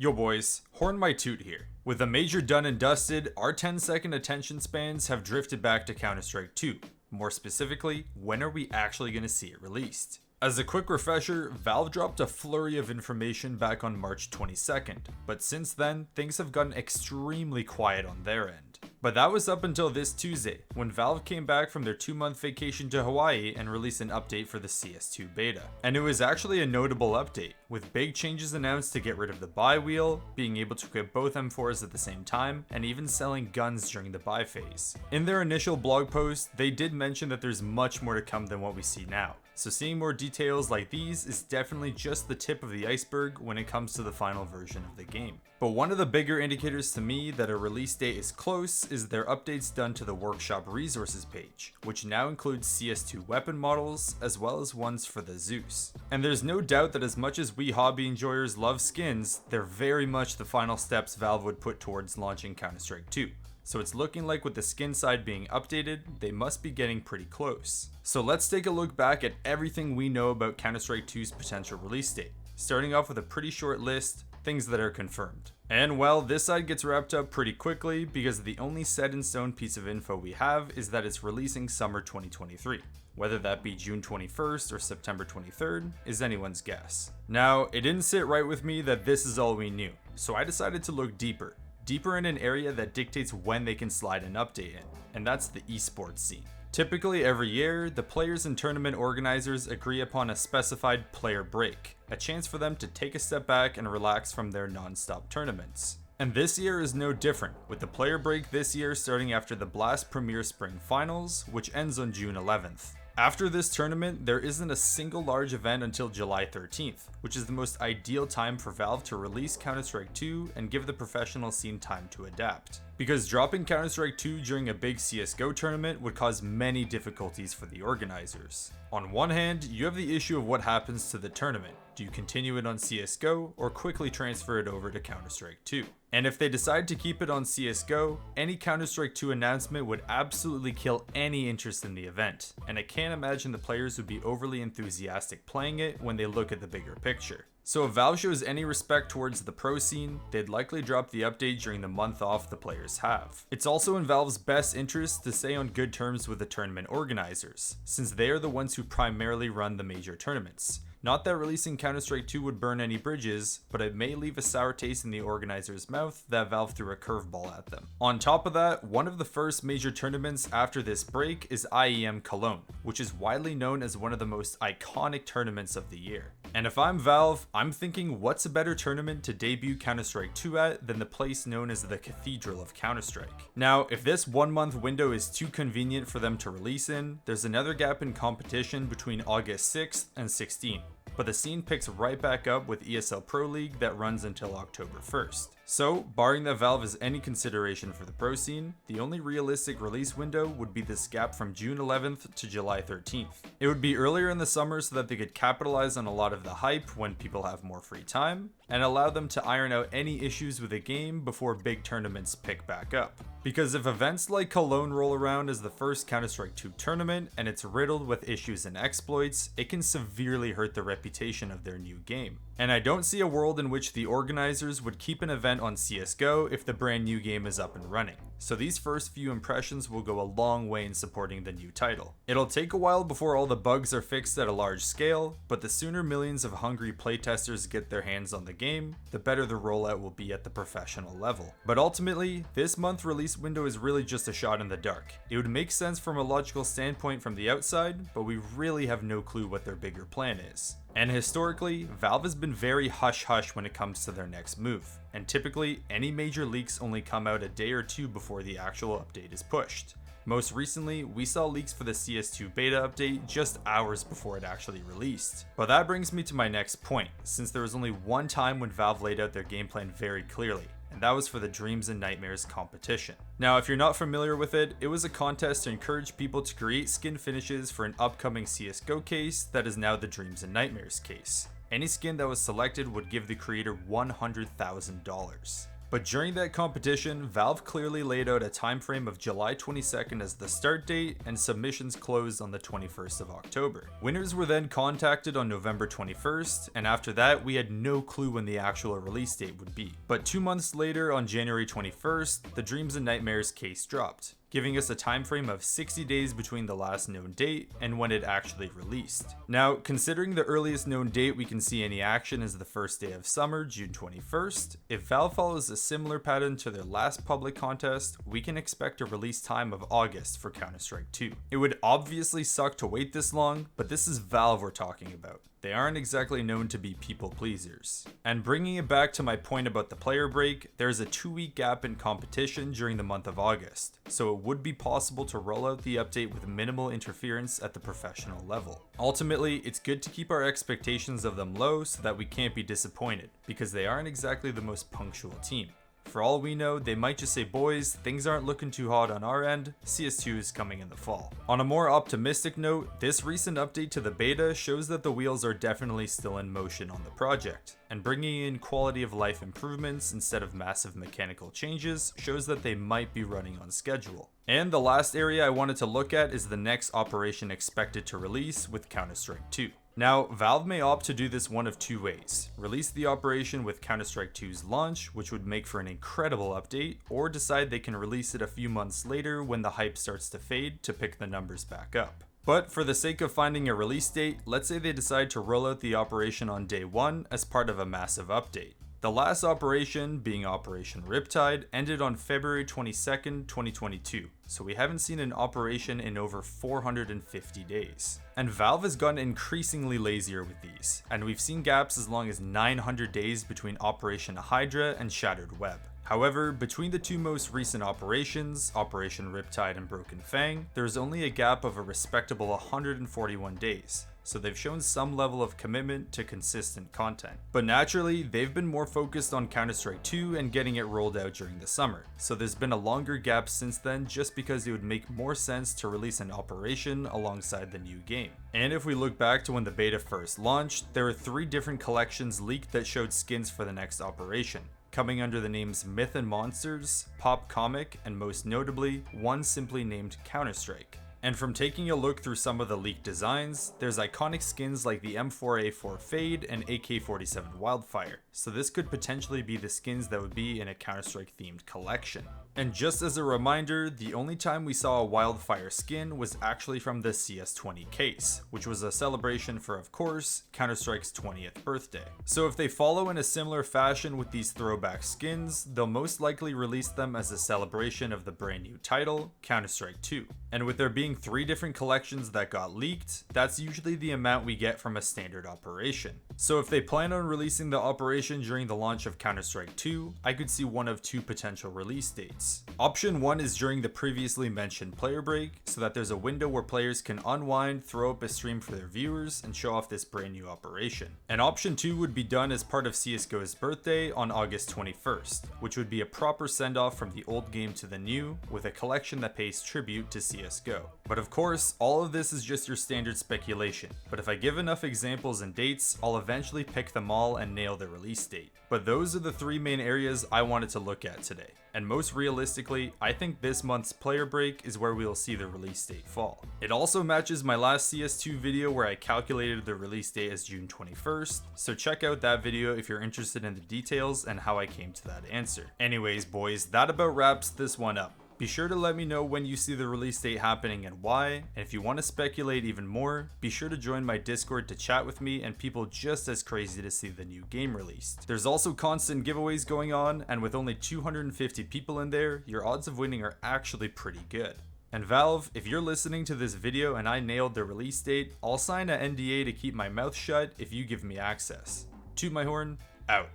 Yo boys, Horn my Toot here. With a major done and dusted, our 10-second attention spans have drifted back to Counter-Strike 2. More specifically, when are we actually going to see it released? As a quick refresher, Valve dropped a flurry of information back on March 22nd, but since then, things have gotten extremely quiet on their end. But that was up until this Tuesday, when Valve came back from their 2-month vacation to Hawaii and released an update for the CS2 beta. And it was actually a notable update, with big changes announced to get rid of the buy wheel, being able to equip both M4s at the same time, and even selling guns during the buy phase. In their initial blog post, they did mention that there's much more to come than what we see now. So seeing more details like these is definitely just the tip of the iceberg when it comes to the final version of the game. But one of the bigger indicators to me that a release date is close is their updates done to the workshop resources page, which now includes CS2 weapon models as well as ones for the Zeus. And there's no doubt that as much as we hobby enjoyers love skins, they're very much the final steps Valve would put towards launching Counter-Strike 2. So it's looking like with the skin side being updated, they must be getting pretty close. So let's take a look back at everything we know about Counter-Strike 2's potential release date, starting off with a pretty short list, things that are confirmed. And well, this side gets wrapped up pretty quickly because the only set in stone piece of info we have is that it's releasing summer 2023. Whether that be June 21st or September 23rd is anyone's guess. Now, it didn't sit right with me that this is all we knew, so I decided to look deeper in an area that dictates when they can slide an update in, and that's the esports scene. Typically every year, the players and tournament organizers agree upon a specified player break, a chance for them to take a step back and relax from their non-stop tournaments. And this year is no different, with the player break this year starting after the Blast Premier Spring Finals, which ends on June 11th. After this tournament, there isn't a single large event until July 13th, which is the most ideal time for Valve to release Counter-Strike 2 and give the professional scene time to adapt. Because dropping Counter-Strike 2 during a big CSGO tournament would cause many difficulties for the organizers. On one hand, you have the issue of what happens to the tournament. Do you continue it on CSGO or quickly transfer it over to Counter-Strike 2? And if they decide to keep it on CSGO, any Counter-Strike 2 announcement would absolutely kill any interest in the event, and I can't imagine the players would be overly enthusiastic playing it when they look at the bigger picture. So if Valve shows any respect towards the pro scene, they'd likely drop the update during the month off the players have. It's also in Valve's best interest to stay on good terms with the tournament organizers, since they are the ones who primarily run the major tournaments. Not that releasing Counter-Strike 2 would burn any bridges, but it may leave a sour taste in the organizer's mouth that Valve threw a curveball at them. On top of that, one of the first major tournaments after this break is IEM Cologne, which is widely known as one of the most iconic tournaments of the year. And if I'm Valve, I'm thinking what's a better tournament to debut Counter-Strike 2 at than the place known as the Cathedral of Counter-Strike. Now, if this 1-month window is too convenient for them to release in, there's another gap in competition between August 6th and 16th. But the scene picks right back up with ESL Pro League that runs until October 1st. So, barring that Valve has any consideration for the pro scene, the only realistic release window would be this gap from June 11th to July 13th. It would be earlier in the summer so that they could capitalize on a lot of the hype when people have more free time, and allow them to iron out any issues with the game before big tournaments pick back up. Because if events like Cologne roll around as the first Counter-Strike 2 tournament and it's riddled with issues and exploits, it can severely hurt the reputation of their new game. And I don't see a world in which the organizers would keep an event on CSGO if the brand new game is up and running. So these first few impressions will go a long way in supporting the new title. It'll take a while before all the bugs are fixed at a large scale, but the sooner millions of hungry playtesters get their hands on the game, the better the rollout will be at the professional level. But ultimately, this month release window is really just a shot in the dark. It would make sense from a logical standpoint from the outside, but we really have no clue what their bigger plan is. And historically, Valve has been very hush-hush when it comes to their next move, and typically any major leaks only come out a day or two before the actual update is pushed. Most recently, we saw leaks for the CS2 beta update just hours before it actually released. But that brings me to my next point, since there was only one time when Valve laid out their game plan very clearly, and that was for the Dreams and Nightmares competition. Now, if you're not familiar with it, it was a contest to encourage people to create skin finishes for an upcoming CSGO case that is now the Dreams and Nightmares case. Any skin that was selected would give the creator $100,000. But during that competition, Valve clearly laid out a time frame of July 22nd as the start date, and submissions closed on the 21st of October. Winners were then contacted on November 21st, and after that, we had no clue when the actual release date would be. But 2 months later, on January 21st, the Dreams and Nightmares case dropped, giving us a time frame of 60 days between the last known date and when it actually released. Now, considering the earliest known date we can see any action is the first day of summer, June 21st, if Valve follows a similar pattern to their last public contest, we can expect a release time of August for Counter-Strike 2. It would obviously suck to wait this long, but this is Valve we're talking about. They aren't exactly known to be people pleasers. And bringing it back to my point about the player break, there's a 2-week gap in competition during the month of August, so it would be possible to roll out the update with minimal interference at the professional level. Ultimately, it's good to keep our expectations of them low so that we can't be disappointed, because they aren't exactly the most punctual team. For all we know, they might just say, boys, things aren't looking too hot on our end, CS2 is coming in the fall. On a more optimistic note, this recent update to the beta shows that the wheels are definitely still in motion on the project, and bringing in quality of life improvements instead of massive mechanical changes shows that they might be running on schedule. And the last area I wanted to look at is the next operation expected to release with Counter-Strike 2. Now, Valve may opt to do this one of two ways: release the operation with Counter-Strike 2's launch, which would make for an incredible update, or decide they can release it a few months later when the hype starts to fade to pick the numbers back up. But for the sake of finding a release date, let's say they decide to roll out the operation on day 1 as part of a massive update. The last operation, being Operation Riptide, ended on February 22nd, 2022, so we haven't seen an operation in over 450 days. And Valve has gotten increasingly lazier with these, and we've seen gaps as long as 900 days between Operation Hydra and Shattered Web. However, between the two most recent operations, Operation Riptide and Broken Fang, there is only a gap of a respectable 141 days. So they've shown some level of commitment to consistent content. But naturally, they've been more focused on Counter-Strike 2 and getting it rolled out during the summer. So there's been a longer gap since then just because it would make more sense to release an operation alongside the new game. And if we look back to when the beta first launched, there were 3 different collections leaked that showed skins for the next operation, coming under the names Myth and Monsters, Pop Comic, and most notably, one simply named Counter-Strike. And from taking a look through some of the leaked designs, there's iconic skins like the M4A4 Fade and AK-47 Wildfire, so this could potentially be the skins that would be in a Counter-Strike themed collection. And just as a reminder, the only time we saw a Wildfire skin was actually from the CS20 case, which was a celebration for, of course, Counter-Strike's 20th birthday. So if they follow in a similar fashion with these throwback skins, they'll most likely release them as a celebration of the brand new title, Counter-Strike 2. And with there being 3 different collections that got leaked, that's usually the amount we get from a standard operation. So if they plan on releasing the operation during the launch of Counter-Strike 2, I could see one of 2 potential release dates. Option 1 is during the previously mentioned player break, so that there's a window where players can unwind, throw up a stream for their viewers, and show off this brand new operation. And option 2 would be done as part of CSGO's birthday on August 21st, which would be a proper send-off from the old game to the new, with a collection that pays tribute to CSGO. But of course, all of this is just your standard speculation, but if I give enough examples and dates, I'll eventually pick them all and nail the release date. But those are the 3 main areas I wanted to look at today. And most realistically, I think this month's player break is where we'll see the release date fall. It also matches my last CS2 video where I calculated the release date as June 21st, so check out that video if you're interested in the details and how I came to that answer. Anyways boys, that about wraps this one up. Be sure to let me know when you see the release date happening and why, and if you want to speculate even more, be sure to join my Discord to chat with me and people just as crazy to see the new game released. There's also constant giveaways going on, and with only 250 people in there, your odds of winning are actually pretty good. And Valve, if you're listening to this video and I nailed the release date, I'll sign an NDA to keep my mouth shut if you give me access. TootMyHorn, out.